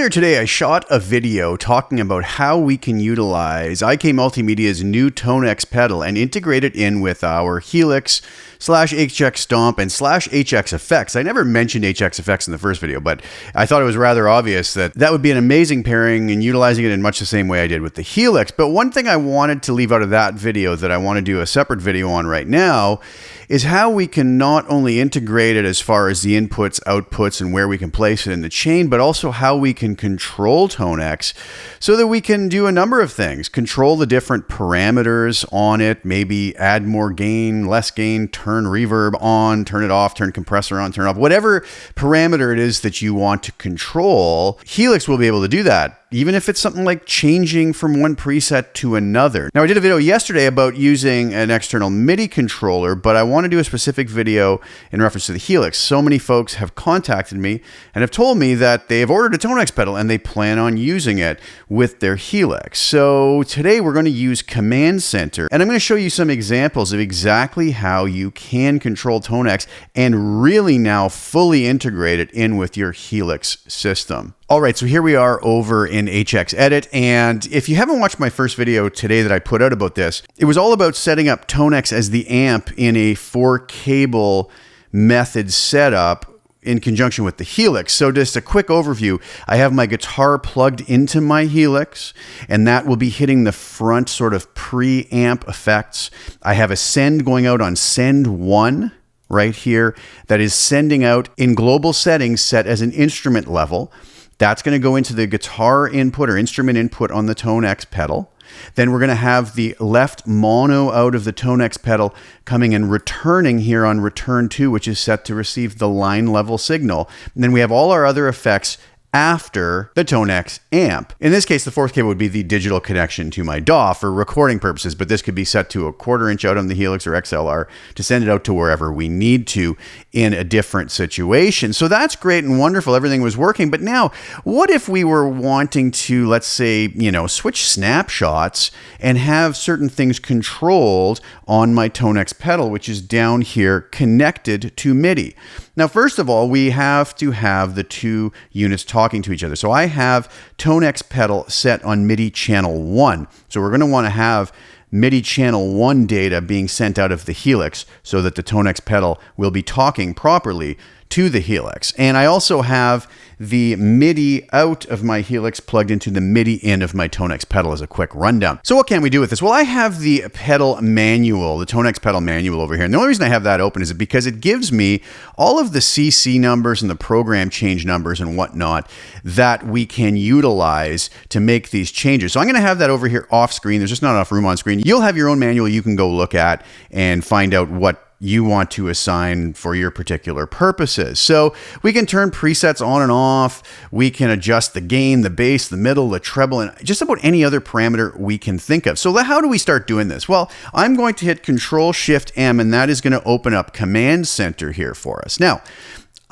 Earlier today, I shot a video talking about how we can utilize IK Multimedia's new Tonex pedal and integrate it in with our Helix /HX Stomp and /HX Effects. I never mentioned HX Effects in the first video, but I thought it was rather obvious that that would be an amazing pairing and utilizing it in much the same way I did with the Helix. But one thing I wanted to leave out of that video that I want to do a separate video on right now is how we can not only integrate it as far as the inputs, outputs, and where we can place it in the chain, but also how we can control Tonex so that we can do a number of things. Control the different parameters on it, maybe add more gain, less gain, turn reverb on, turn it off, turn compressor on, turn it off. Whatever parameter it is that you want to control, Helix will be able to do that, even if it's something like changing from one preset to another. Now, I did a video yesterday about using an external Midi controller, but I want to do a specific video in reference to the Helix. So many folks have contacted me and have told me that they have ordered a Tonex pedal and they plan on using it with their Helix. So today we're going to use Command Center, and I'm going to show you some examples of exactly how you can control Tonex and really now fully integrate it in with your Helix system. All right, so here we are over in HX Edit, and if you haven't watched my first video today that I put out about this, it was all about setting up Tonex as the amp in a 4-cable method setup in conjunction with the Helix. So just a quick overview, I have my guitar plugged into my Helix, and that will be hitting the front sort of pre-amp effects. I have a send going out on send 1 right here that is sending out in global settings set as an instrument level. That's going to go into the guitar input or instrument input on the Tonex pedal. Then we're going to have the left mono out of the Tonex pedal coming and returning here on return 2, which is set to receive the line level signal. And then we have all our other effects after the Tonex amp. In this case, the fourth cable would be the digital connection to my DAW for recording purposes, but this could be set to a 1/4 inch out on the Helix or XLR to send it out to wherever we need to in a different situation. So that's great and wonderful. Everything was working. But now, what if we were wanting to, let's say, switch snapshots and have certain things controlled on my Tonex pedal, which is down here connected to Midi? Now, first of all, we have to have the two units talking to each other. So I have Tonex pedal set on Midi channel 1. So we're going to want to have Midi channel 1 data being sent out of the Helix so that the Tonex pedal will be talking properly to the Helix. And I also have the Midi out of my Helix plugged into the Midi in of my Tonex pedal as a quick rundown. So what can we do with this? Well, I have the pedal manual, the Tonex pedal manual over here. And the only reason I have that open is because it gives me all of the CC numbers and the program change numbers and whatnot that we can utilize to make these changes. So I'm going to have that over here off screen. There's just not enough room on screen. You'll have your own manual you can go look at and find out what you want to assign for your particular purposes. So we can turn presets on and off. We can adjust the gain, the bass, the middle, the treble, and just about any other parameter we can think of. So how do we start doing this? Well, I'm going to hit Control-Shift-M, and that is going to open up Command Center here for us. Now,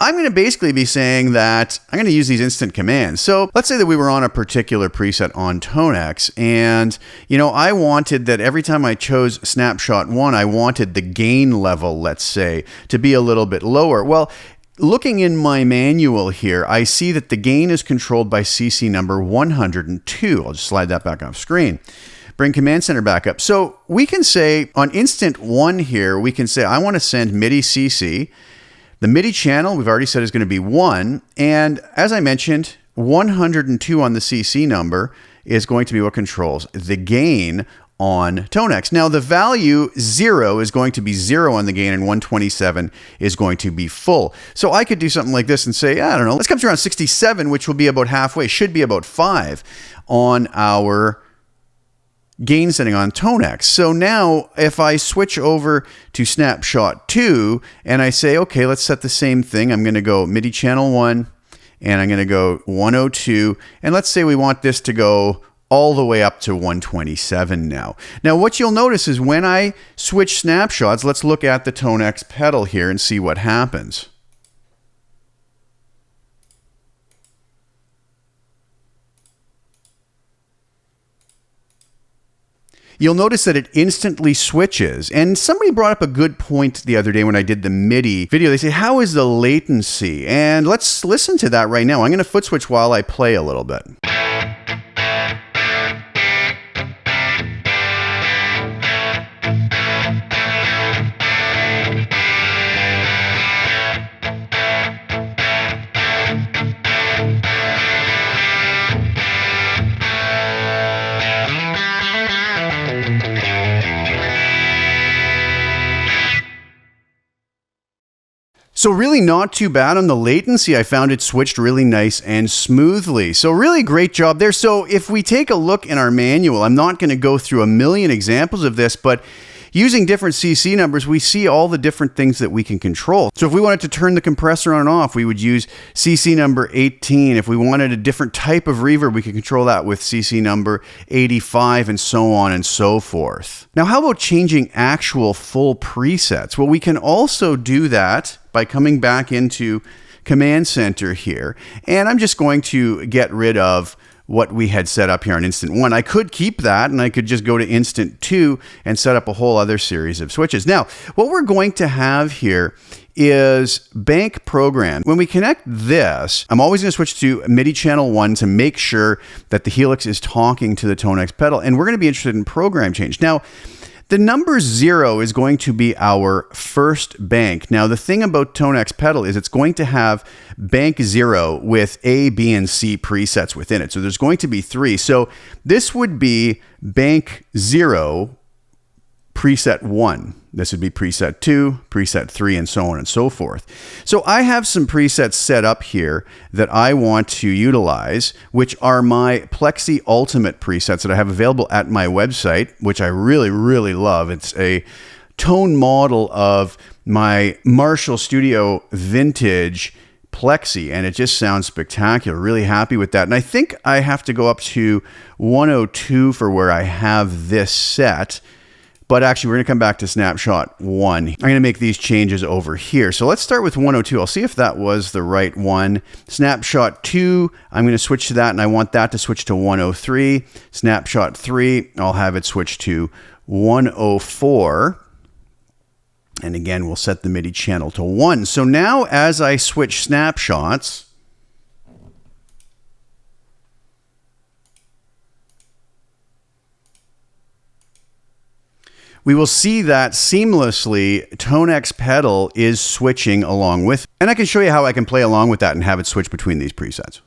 I'm going to basically be saying that I'm going to use these instant commands. So let's say that we were on a particular preset on Tonex, and I wanted that every time I chose snapshot 1, I wanted the gain level, let's say, to be a little bit lower. Well, looking in my manual here, I see that the gain is controlled by CC number 102. I'll just slide that back off screen. Bring Command Center back up. So we can say on instant 1 here, we can say I want to send Midi CC. The Midi channel, we've already said, is going to be 1. And as I mentioned, 102 on the CC number is going to be what controls the gain on Tonex. Now, the value 0 is going to be 0 on the gain, and 127 is going to be full. So I could do something like this and say, I don't know, let's come to around 67, which will be about halfway, should be about 5 on our gain setting on Tonex. So now if I switch over to snapshot 2 and I say, okay, let's set the same thing. I'm going to go Midi channel 1 and I'm going to go 102. And let's say we want this to go all the way up to 127 now. Now what you'll notice is when I switch snapshots, let's look at the Tonex pedal here and see what happens. you'll notice that it instantly switches. And somebody brought up a good point the other day when I did the Midi video. They say, how is the latency? And let's listen to that right now. I'm going to foot switch while I play a little bit. So really not too bad on the latency. I found it switched really nice and smoothly. So really great job there. So if we take a look in our manual, I'm not going to go through a million examples of this, but using different CC numbers, we see all the different things that we can control. So if we wanted to turn the compressor on and off, we would use CC number 18. If we wanted a different type of reverb, we could control that with CC number 85 and so on and so forth. Now, how about changing actual full presets? Well, we can also do that by coming back into Command Center here. And I'm just going to get rid of what we had set up here on Instant 1. I could keep that and I could just go to Instant 2 and set up a whole other series of switches. Now, what we're going to have here is bank program. When we connect this, I'm always going to switch to MIDI channel 1 to make sure that the Helix is talking to the Tonex pedal. And we're going to be interested in program change. Now, the number 0 is going to be our first bank. Now, the thing about Tonex pedal is it's going to have bank 0 with A, B, and C presets within it. So there's going to be 3. So this would be bank 0, preset 1. This would be preset 2, preset 3, and so on and so forth. So I have some presets set up here that I want to utilize, which are my Plexi Ultimate presets that I have available at my website, which I really, really love. It's a tone model of my Marshall Studio Vintage Plexi, and it just sounds spectacular. Really happy with that. And I think I have to go up to 102 for where I have this set. But actually, we're going to come back to snapshot 1. I'm going to make these changes over here. So let's start with 102. I'll see if that was the right one. Snapshot 2, I'm going to switch to that, and I want that to switch to 103. Snapshot 3, I'll have it switch to 104. And again, we'll set the MIDI channel to 1. So now as I switch snapshots, we will see that seamlessly Tonex pedal is switching along with. And I can show you how I can play along with that and have it switch between these presets.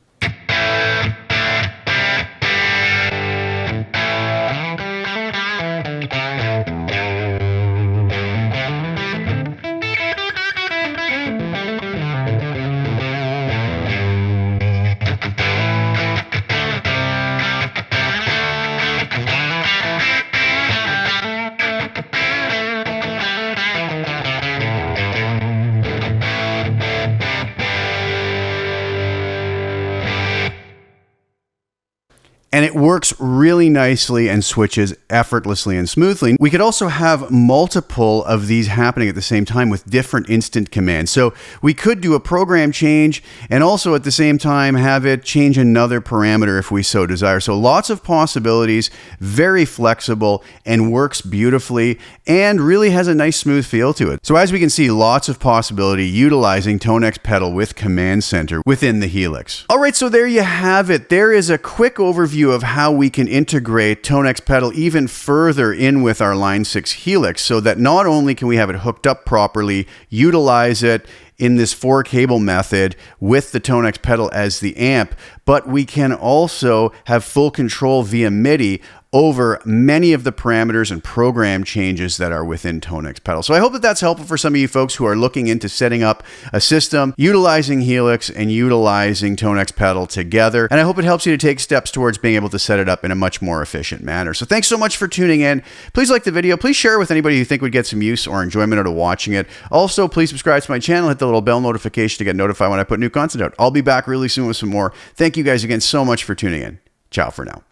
And it works really nicely and switches effortlessly and smoothly. We could also have multiple of these happening at the same time with different instant commands. So we could do a program change and also at the same time have it change another parameter if we so desire. So lots of possibilities, very flexible, and works beautifully and really has a nice smooth feel to it. So as we can see, lots of possibility utilizing Tonex pedal with Command Center within the Helix. All right, so there you have it. There is a quick overview of how we can integrate Tonex pedal even further in with our Line 6 Helix so that not only can we have it hooked up properly, utilize it in this 4-cable method with the Tonex pedal as the amp, but we can also have full control via MIDI over many of the parameters and program changes that are within Tonex pedal. So I hope that that's helpful for some of you folks who are looking into setting up a system, utilizing Helix and utilizing Tonex pedal together. And I hope it helps you to take steps towards being able to set it up in a much more efficient manner. So thanks so much for tuning in. Please like the video. Please share it with anybody you think would get some use or enjoyment out of watching it. Also, please subscribe to my channel. Hit the little bell notification to get notified when I put new content out. I'll be back really soon with some more. Thank you guys again so much for tuning in. Ciao for now.